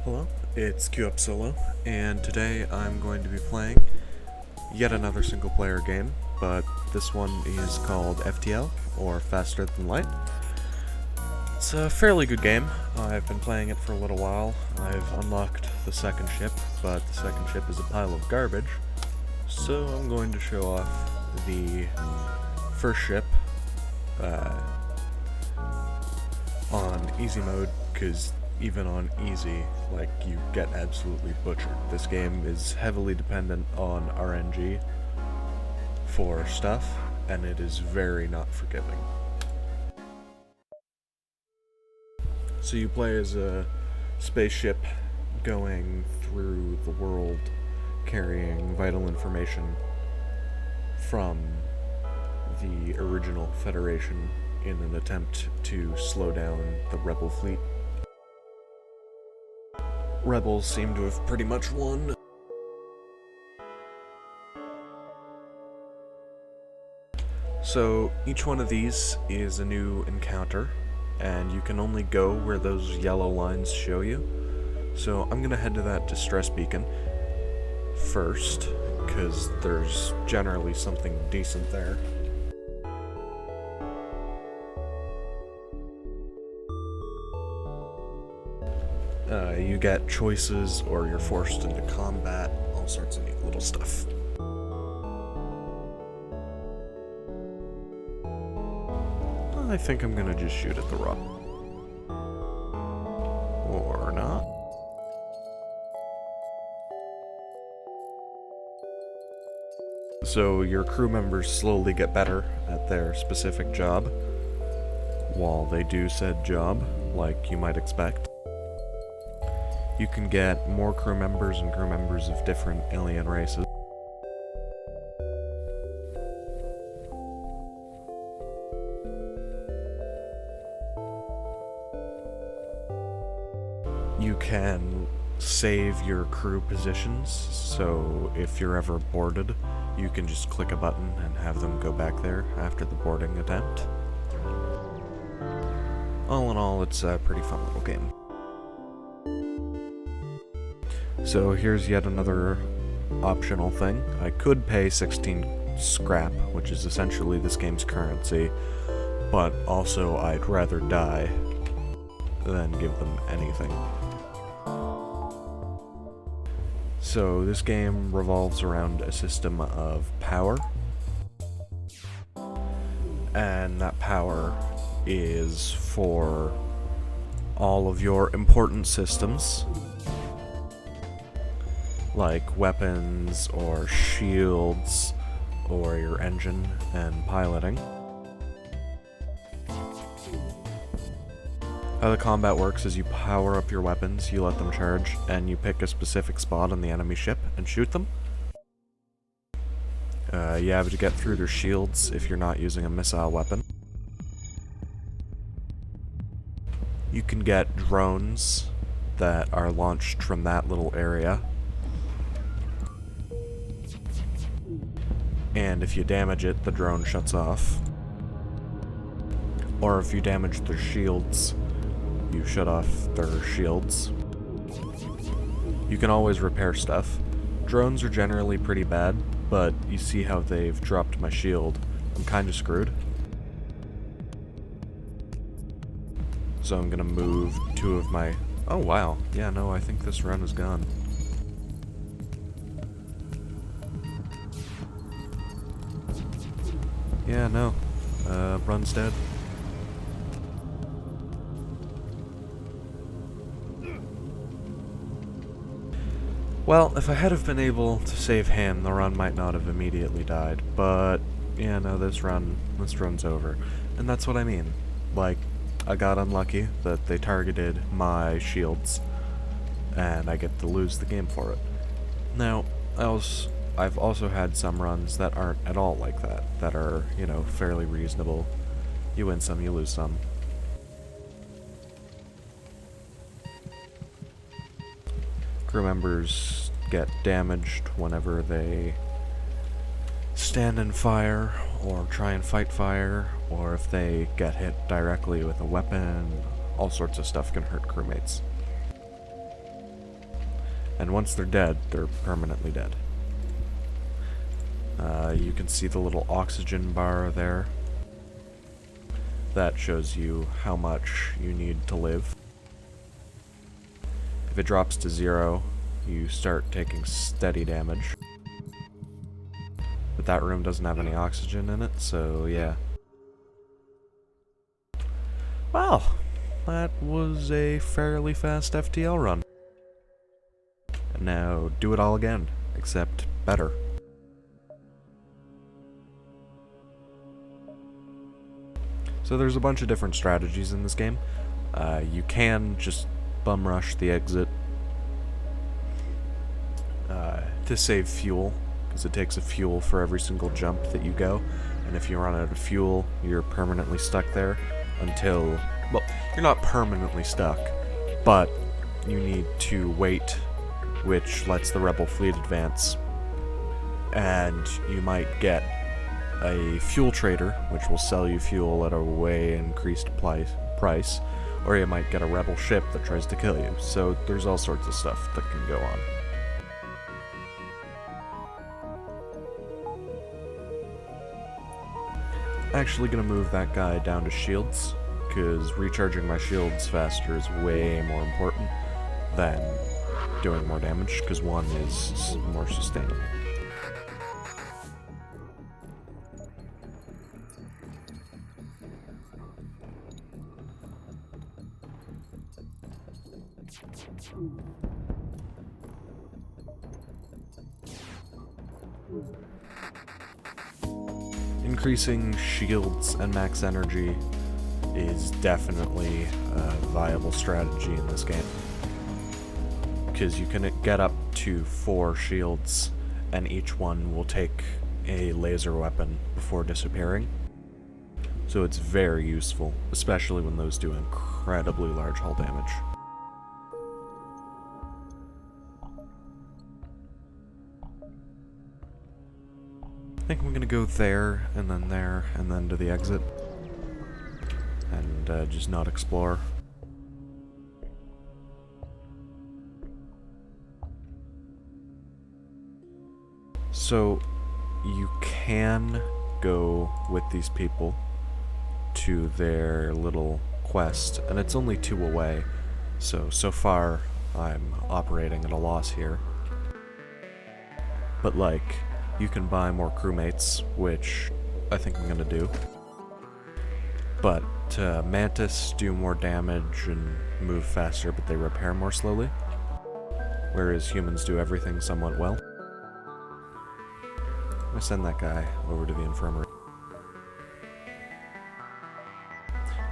Hello, it's QUp Solo, and today I'm going to be playing yet another single-player game, but this one is called FTL, or Faster Than Light. It's a fairly good game. I've been playing it for a little while. I've unlocked the second ship, but the second ship is a pile of garbage, so I'm going to show off the first ship on easy mode, because even on easy, like, you get absolutely butchered. This game is heavily dependent on RNG for stuff, and it is very not forgiving. So you play as a spaceship going through the world carrying vital information from the original Federation in an attempt to slow down the rebel fleet. Rebels seem to have pretty much won. So each one of these is a new encounter, and you can only go where those yellow lines show you. So I'm gonna head to that distress beacon first, because there's generally something decent there. You get choices, or you're forced into combat, all sorts of neat little stuff. I think I'm gonna just shoot at the rock. Or not. So your crew members slowly get better at their specific job, while they do said job, like you might expect. You can get more crew members and crew members of different alien races. You can save your crew positions, so if you're ever boarded, you can just click a button and have them go back there after the boarding attempt. All in all, it's a pretty fun little game. So here's yet another optional thing. I could pay 16 scrap, which is essentially this game's currency, but also I'd rather die than give them anything. So this game revolves around a system of power, and that power is for all of your important systems, like weapons or shields or your engine and piloting. How the combat works is you power up your weapons, you let them charge, and you pick a specific spot on the enemy ship and shoot them. You have to get through their shields if you're not using a missile weapon. You can get drones that are launched from that little area. And if you damage it, the drone shuts off. Or if you damage their shields, you shut off their shields. You can always repair stuff. Drones are generally pretty bad, but you see how they've dropped my shield. I'm kinda screwed. So I'm gonna move two of my... Oh wow, yeah, no, I think this run is gone. Yeah, no. Run's dead. Well, if I had have been able to save him, the run might not have immediately died, but yeah, no, this run's over. And that's what I mean. Like, I got unlucky that they targeted my shields, and I get to lose the game for it. Now, I've also had some runs that aren't at all like that, that are, you know, fairly reasonable. You win some, you lose some. Crew members get damaged whenever they stand and fire, or try and fight fire, or if they get hit directly with a weapon. All sorts of stuff can hurt crewmates. And once they're dead, they're permanently dead. You can see the little oxygen bar there. That shows you how much you need to live. If it drops to 0, you start taking steady damage. But that room doesn't have any oxygen in it, so yeah. Well, that was a fairly fast FTL run. And now do it all again, except better. So there's a bunch of different strategies in this game. You can just bum rush the exit to save fuel, because it takes a fuel for every single jump that you go, and if you run out of fuel, you're permanently stuck there until, well, you're not permanently stuck, but you need to wait, which lets the rebel fleet advance, and you might get a fuel trader, which will sell you fuel at a way increased price, or you might get a rebel ship that tries to kill you. So there's all sorts of stuff that can go on. Actually gonna move that guy down to shields, because recharging my shields faster is way more important than doing more damage, because one is more sustainable. Increasing shields and max energy is definitely a viable strategy in this game, because you can get up to 4 shields and each one will take a laser weapon before disappearing, so it's very useful, especially when those do incredibly large hull damage. I think I'm gonna go there, and then to the exit. And just not explore. So, you can go with these people to their little quest, and it's only 2 away, so far I'm operating at a loss here. But like, you can buy more crewmates, which I think I'm gonna do. But Mantis do more damage and move faster, but they repair more slowly, whereas humans do everything somewhat well. I'm gonna send that guy over to the infirmary.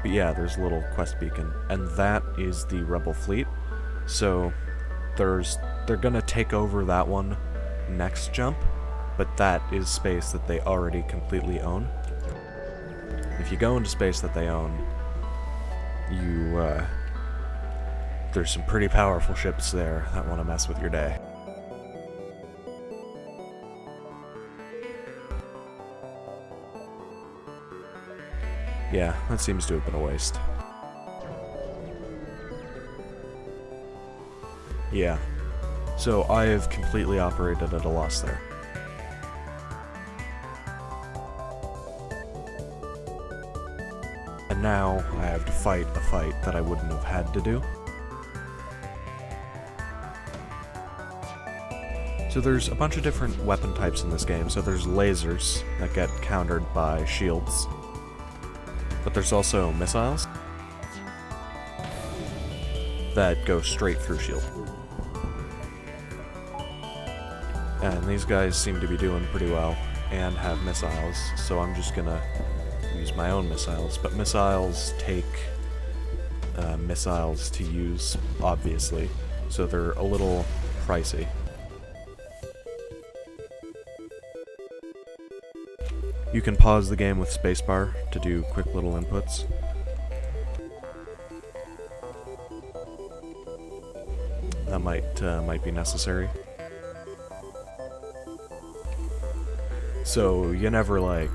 But yeah, there's a little quest beacon, and that is the rebel fleet. So they're gonna take over that one next jump, but that is space that they already completely own. If you go into space that they own, there's some pretty powerful ships there that want to mess with your day. Yeah, that seems to have been a waste. Yeah. So I have completely operated at a loss there. And now I have to fight a fight that I wouldn't have had to do. So there's a bunch of different weapon types in this game. So there's lasers that get countered by shields. But there's also missiles that go straight through shield. And these guys seem to be doing pretty well and have missiles, so I'm just gonna use my own missiles. But missiles take missiles to use, obviously, so they're a little pricey. You can pause the game with spacebar to do quick little inputs. That might be necessary. So you never like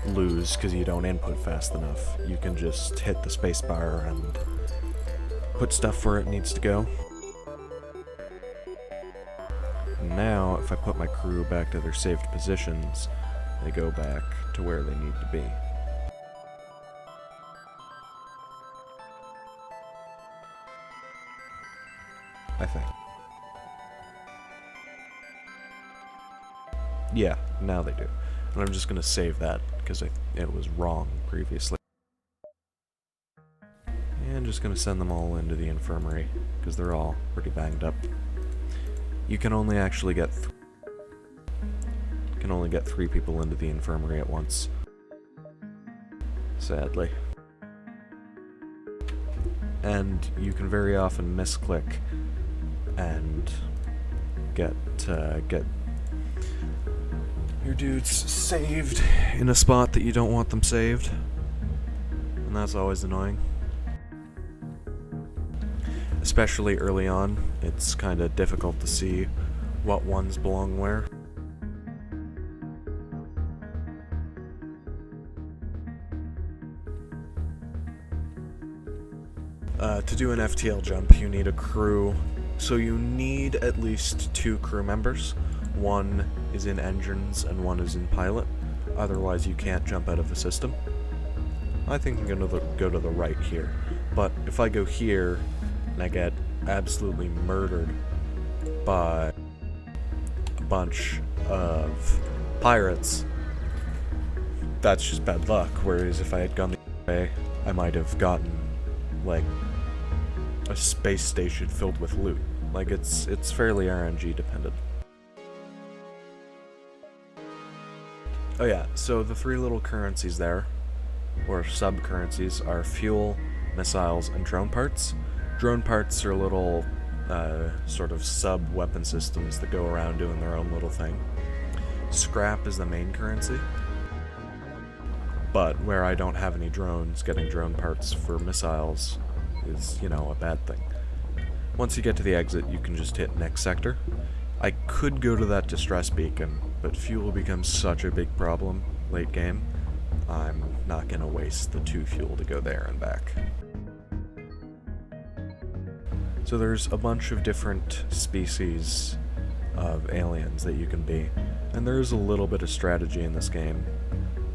lose because you don't input fast enough. You can just hit the spacebar and put stuff where it needs to go. And now, if I put my crew back to their saved positions, they go back to where they need to be. I think. Yeah, now they do. And I'm just gonna save that, because it was wrong previously. And just gonna send them all into the infirmary, because they're all pretty banged up. You can only actually get three people into the infirmary at once. Sadly. And you can very often misclick and get your dudes saved in a spot that you don't want them saved. And that's always annoying. Especially early on, it's kind of difficult to see what ones belong where. To do an FTL jump, you need a crew. So you need at least 2 crew members. One is in engines and one is in pilot. Otherwise you can't jump out of the system. I think I'm gonna go to the right here. But if I go here and I get absolutely murdered by a bunch of pirates, that's just bad luck. Whereas if I had gone the other way, I might have gotten, like, a space station filled with loot. Like, it's fairly RNG dependent. Oh yeah, so the 3 little currencies there, or sub-currencies, are fuel, missiles, and drone parts. Drone parts are little, sort of sub-weapon systems that go around doing their own little thing. Scrap is the main currency. But where I don't have any drones, getting drone parts for missiles is, you know, a bad thing. Once you get to the exit, you can just hit next sector. I could go to that distress beacon, but fuel becomes such a big problem late game. I'm not gonna waste the 2 fuel to go there and back. So there's a bunch of different species of aliens that you can be, and there's a little bit of strategy in this game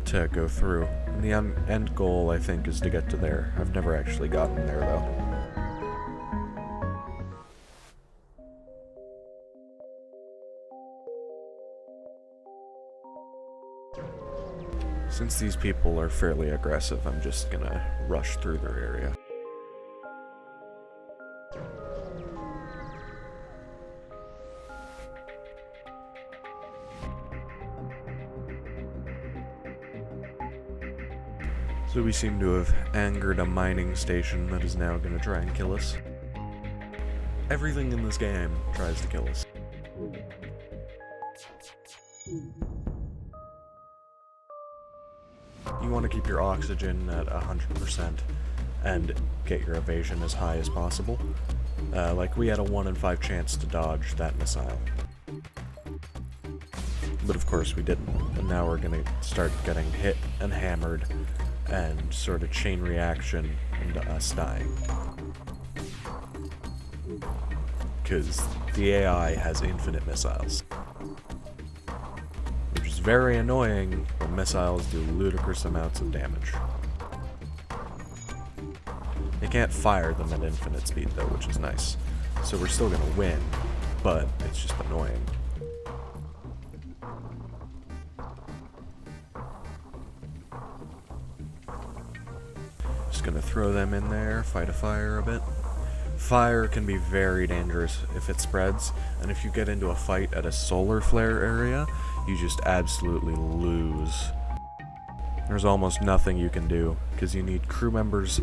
to go through. And the end goal, I think, is to get to there. I've never actually gotten there, though. Since these people are fairly aggressive, I'm just gonna rush through their area. So we seem to have angered a mining station that is now going to try and kill us. Everything in this game tries to kill us. You want to keep your oxygen at 100% and get your evasion as high as possible. Like, we had a 1 in 5 chance to dodge that missile. But of course we didn't, and now we're gonna start getting hit and hammered and sort of chain reaction into us dying. Because the AI has infinite missiles. Which is very annoying when missiles do ludicrous amounts of damage. They can't fire them at infinite speed though, which is nice. So we're still gonna win, but it's just annoying. Just gonna throw them in there, fight a fire a bit. Fire can be very dangerous if it spreads, and if you get into a fight at a solar flare area, you just absolutely lose. There's almost nothing you can do, because you need crew members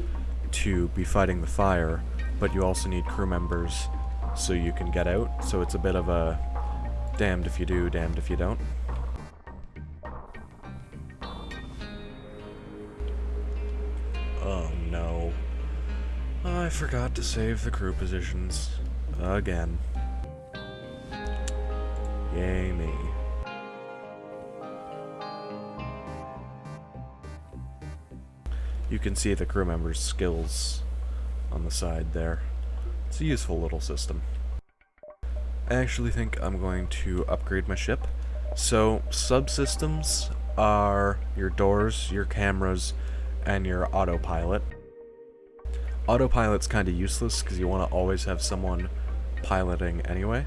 to be fighting the fire, but you also need crew members so you can get out, so it's a bit of a damned if you do, damned if you don't. Oh no. I forgot to save the crew positions. Again. Yay me. You can see the crew members' skills on the side there. It's a useful little system. I actually think I'm going to upgrade my ship. So, subsystems are your doors, your cameras, and your autopilot. Autopilot's kind of useless because you want to always have someone piloting anyway.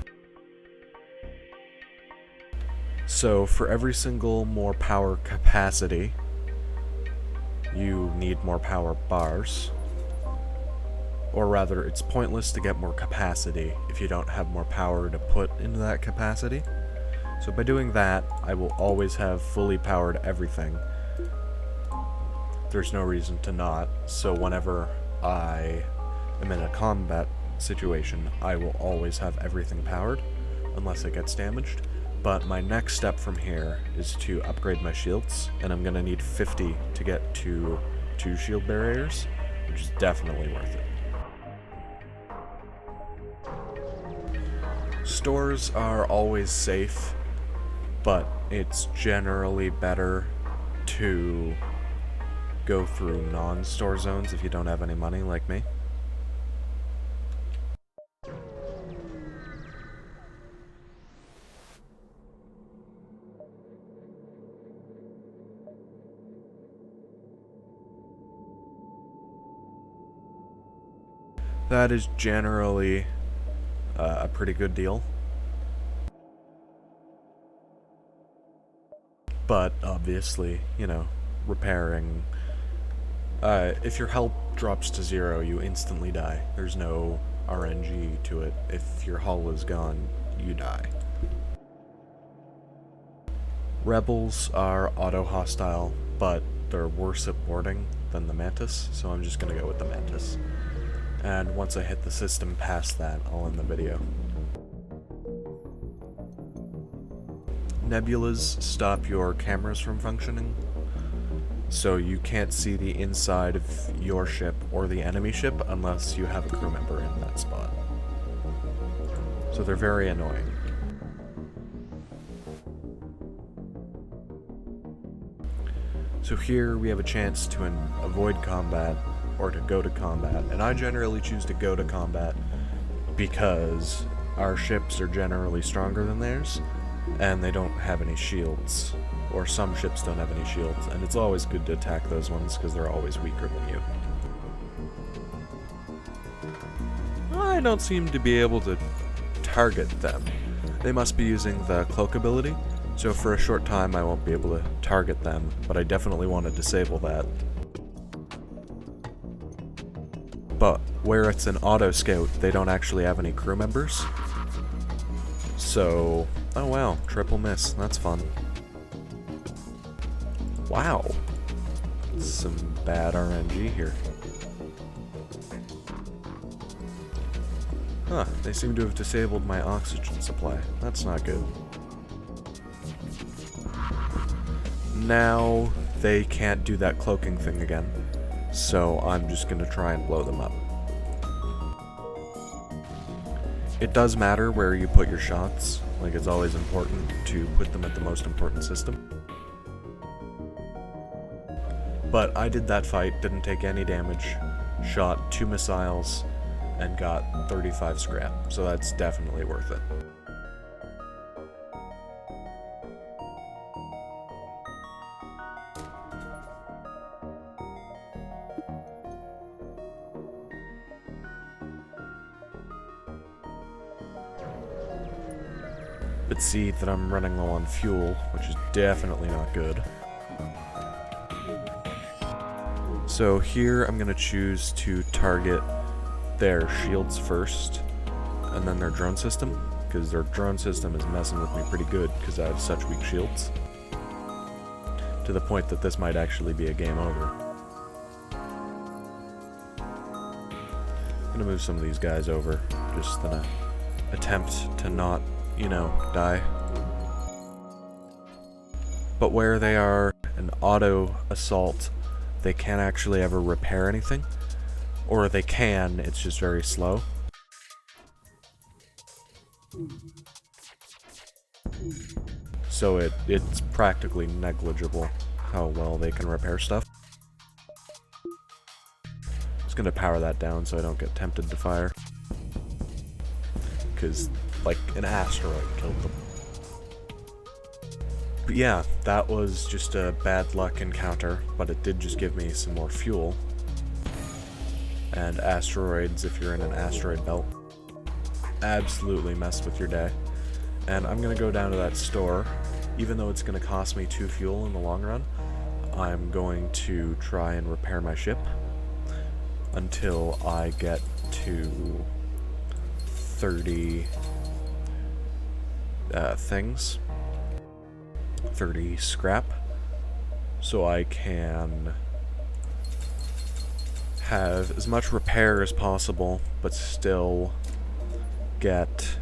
So, for every single more power capacity, you need more power bars. Or rather, it's pointless to get more capacity if you don't have more power to put into that capacity. So by doing that, I will always have fully powered everything. There's no reason to not, so whenever I am in a combat situation, I will always have everything powered, unless it gets damaged. But my next step from here is to upgrade my shields, and I'm going to need 50 to get to 2 shield barriers, which is definitely worth it. Stores are always safe, but it's generally better to go through non-store zones if you don't have any money, like me. That is generally a pretty good deal. But obviously, you know, repairing... if your health drops to 0, you instantly die. There's no RNG to it. If your hull is gone, you die. Rebels are auto-hostile, but they're worse at boarding than the Mantis, so I'm just gonna go with the Mantis. And once I hit the system past that, I'll end the video. Nebulas stop your cameras from functioning, so you can't see the inside of your ship or the enemy ship unless you have a crew member in that spot. So they're very annoying. So here we have a chance to avoid combat or to go to combat, and I generally choose to go to combat because our ships are generally stronger than theirs, and they don't have any shields, or some ships don't have any shields, and it's always good to attack those ones because they're always weaker than you. I don't seem to be able to target them. They must be using the cloak ability, so for a short time I won't be able to target them, but I definitely want to disable that. But where it's an auto scout, they don't actually have any crew members. So, oh wow, triple miss, that's fun. Wow, some bad RNG here. Huh, they seem to have disabled my oxygen supply. That's not good. Now they can't do that cloaking thing again, so I'm just gonna try and blow them up. It does matter where you put your shots, like it's always important to put them at the most important system. But I did that fight, didn't take any damage, shot 2 missiles, and got 35 scrap, so that's definitely worth it. But see that I'm running low on fuel, which is definitely not good. So here I'm going to choose to target their shields first, and then their drone system, because their drone system is messing with me pretty good because I have such weak shields. To the point that this might actually be a game over. I'm going to move some of these guys over, just in an attempt to not, you know, die. But where they are an auto assault, they can't actually ever repair anything. Or they can, it's just very slow. So it's practically negligible how well they can repair stuff. Just gonna power that down so I don't get tempted to fire. because, like, an asteroid killed them. But yeah, that was just a bad luck encounter, but it did just give me some more fuel. And asteroids, if you're in an asteroid belt, absolutely mess with your day. And I'm gonna go down to that store, even though it's gonna cost me 2 fuel in the long run. I'm going to try and repair my ship until I get to 30 things, 30 scrap, so I can have as much repair as possible, but still get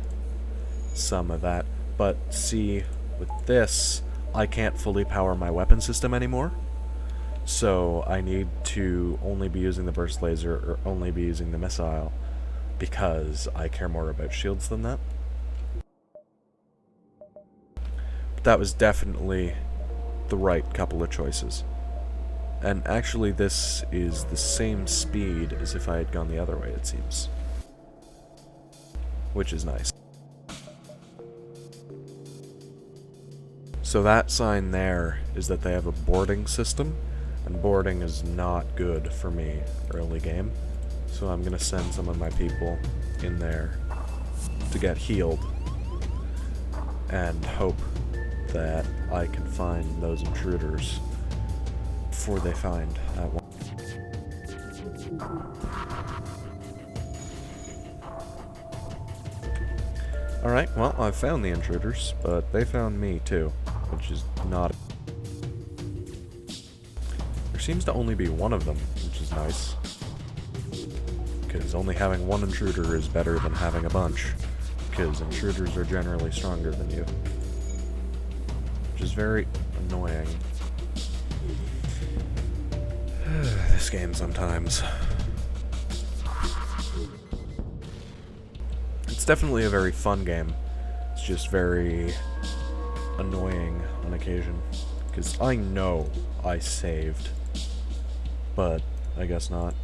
some of that. But see, with this, I can't fully power my weapon system anymore, so I need to only be using the burst laser or only be using the missile, because I care more about shields than that. But that was definitely the right couple of choices. And actually this is the same speed as if I had gone the other way, it seems. Which is nice. So that sign there is that they have a boarding system, and boarding is not good for me early game. So I'm gonna send some of my people in there to get healed and hope that I can find those intruders before they find that one. Alright, well, I found the intruders, but they found me too, which is not... There seems to only be one of them, which is nice. Because only having one intruder is better than having a bunch, because intruders are generally stronger than you. Which is very annoying. This game sometimes. It's definitely a very fun game. It's just very annoying on occasion. Because I know I saved, but I guess not.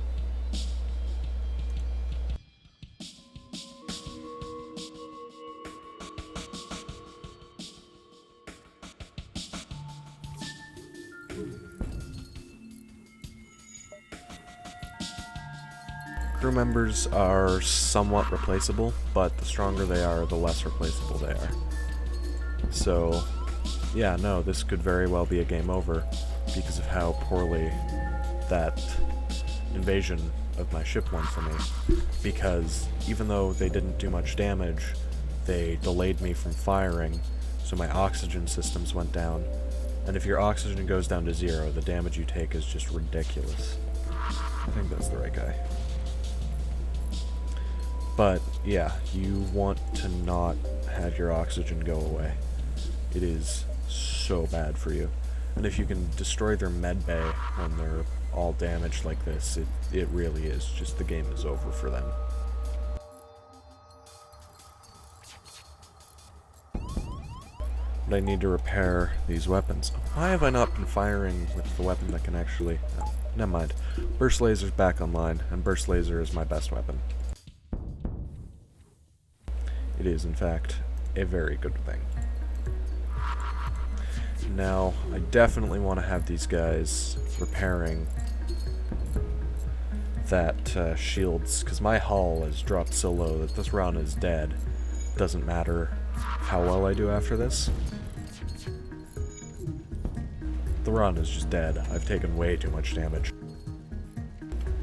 Crew members are somewhat replaceable, but the stronger they are, the less replaceable they are. So, yeah, no, this could very well be a game over because of how poorly that invasion of my ship went for me. Because even though they didn't do much damage, they delayed me from firing, so my oxygen systems went down. And if your oxygen goes down to 0, the damage you take is just ridiculous. I think that's the right guy. But, yeah, you want to not have your oxygen go away. It is so bad for you. And if you can destroy their med bay when they're all damaged like this, it really is just the game is over for them. But I need to repair these weapons. Why have I not been firing with the weapon that can actually... Oh, never mind. Burst Laser's back online, and Burst Laser is my best weapon. It is, in fact, a very good thing. Now, I definitely want to have these guys repairing that shields, because my hull has dropped so low that this run is dead. Doesn't matter how well I do after this. The run is just dead. I've taken way too much damage.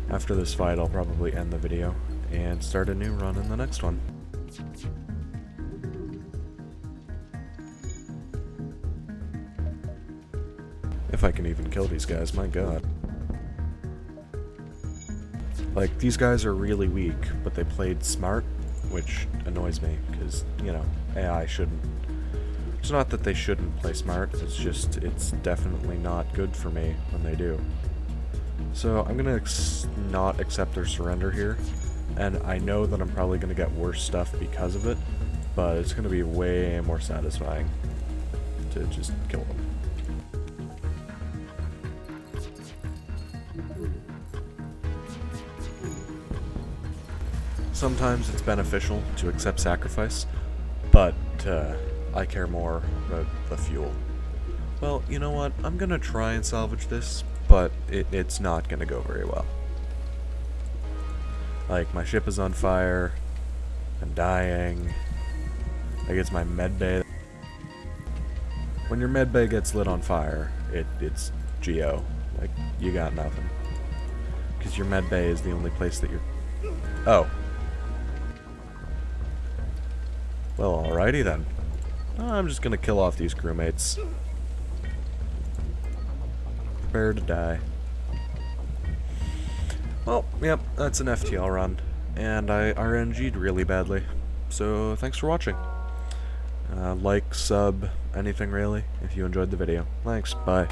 After this fight, I'll probably end the video and start a new run in the next one. If I can even kill these guys, my god. Like, these guys are really weak, but they played smart, which annoys me, because, you know, AI shouldn't. It's not that they shouldn't play smart, it's just, it's definitely not good for me when they do. So, I'm gonna not accept their surrender here, and I know that I'm probably gonna get worse stuff because of it, but it's gonna be way more satisfying to just kill them. sometimes it's beneficial to accept sacrifice, but I care more about the fuel. Well, you know what? I'm gonna try and salvage this, but it's not gonna go very well. Like, my ship is on fire, I'm dying, like, it's my medbay. When your medbay gets lit on fire, it's GO. Like, you got nothing. Because your medbay is the only place that you're... Oh. Well, alrighty then. I'm just gonna kill off these crewmates. Prepare to die. Well, yep, that's an FTL run. And I RNG'd really badly. So, thanks for watching. Like, sub, anything really, if you enjoyed the video. Thanks, bye.